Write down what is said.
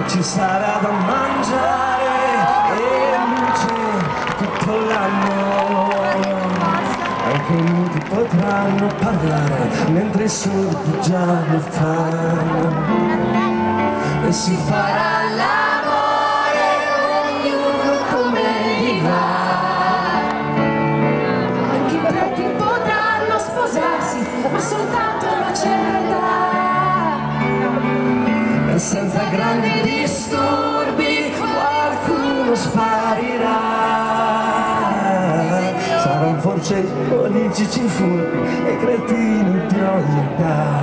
e ci sarà da mangiare e luce tutto l'anno. Anche i muti potranno parlare mentre i sordi già lo fanno. E si farà l'amore ognuno come gli va. Anche i preti potranno sposarsi, ma soltanto a una certa età. E senza grandi disturbi qualcuno sparirà. Saranno forse politici furbi e cretini di ogni età.